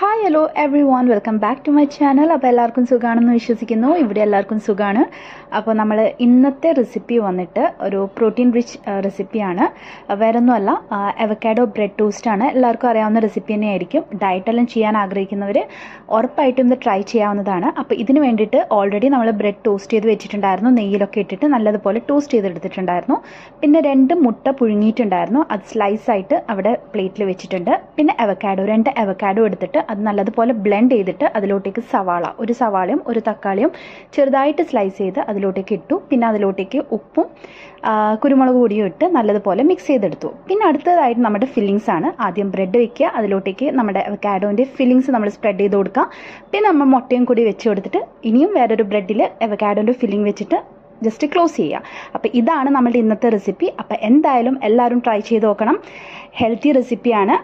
Hi hello everyone welcome back to my channel. അപ്പോൾ എല്ലാവർക്കും സുഖമാണെന്ന് വിശ്വസിക്കുന്നു. ഇവിടെ എല്ലാവർക്കും സുഖമാണ്. അപ്പോൾ നമ്മൾ ഇന്നത്തെ റെസിപ്പി വന്നിട്ട് ഒരു പ്രോട്ടീൻ റിച്ച് റെസിപ്പിയാണ്. വേറൊന്നുമല്ല, അവക്കാഡോ ബ്രെഡ് ടോസ്റ്റാണ്. എല്ലാവർക്കും അറിയാവുന്ന റെസിപ്പി തന്നെയായിരിക്കും. ഡയറ്റെല്ലാം ചെയ്യാൻ ആഗ്രഹിക്കുന്നവർ ഉറപ്പായിട്ടും ഇത് ട്രൈ ചെയ്യാവുന്നതാണ്. അപ്പോൾ ഇതിന് വേണ്ടിയിട്ട് ഓൾറെഡി നമ്മൾ ബ്രെഡ് ടോസ്റ്റ് ചെയ്ത് വെച്ചിട്ടുണ്ടായിരുന്നു. നെയ്യിലൊക്കെ ഇട്ടിട്ട് നല്ലതുപോലെ ടോസ്റ്റ് ചെയ്തെടുത്തിട്ടുണ്ടായിരുന്നു. പിന്നെ 2 മുട്ട പുഴുങ്ങിയിട്ടുണ്ടായിരുന്നു. അത് സ്ലൈസായിട്ട് അവിടെ പ്ലേറ്റിൽ വെച്ചിട്ടുണ്ട്. പിന്നെ അവക്കാഡോ 2 അവക്കാഡോ എടുത്തിട്ട് അത് നല്ലതുപോലെ ബ്ലെൻഡ് ചെയ്തിട്ട് അതിലോട്ടേക്ക് ഒരു സവാളയും ഒരു തക്കാളിയും ചെറുതായിട്ട് സ്ലൈസ് ചെയ്ത് അതിലോട്ടേക്ക് ഇട്ടു. പിന്നെ അതിലോട്ടേക്ക് ഉപ്പും കുരുമുളക് പൊടിയും ഇട്ട് നല്ലതുപോലെ മിക്സ് ചെയ്തെടുത്തു. പിന്നെ അടുത്തതായിട്ട് നമ്മുടെ ഫില്ലിങ്സ് ആണ്. ആദ്യം ബ്രെഡ് വെക്കുക, അതിലോട്ടേക്ക് നമ്മുടെ അവക്കാഡോൻ്റെ ഫില്ലിങ്സ് നമ്മൾ സ്പ്രെഡ് ചെയ്ത് കൊടുക്കുക. പിന്നെ നമ്മൾ മുട്ടയും കൂടി വെച്ച് കൊടുത്തിട്ട് ഇനിയും വേറൊരു ബ്രെഡിൽ അവക്കാഡോൻ്റെ ഫില്ലിങ് വെച്ചിട്ട് ജസ്റ്റ് ക്ലോസ് ചെയ്യുക. അപ്പോൾ ഇതാണ് നമ്മുടെ ഇന്നത്തെ റെസിപ്പി. അപ്പോൾ എന്തായാലും എല്ലാവരും ട്രൈ ചെയ്ത് നോക്കണം. ഹെൽത്തി റെസിപ്പിയാണ്.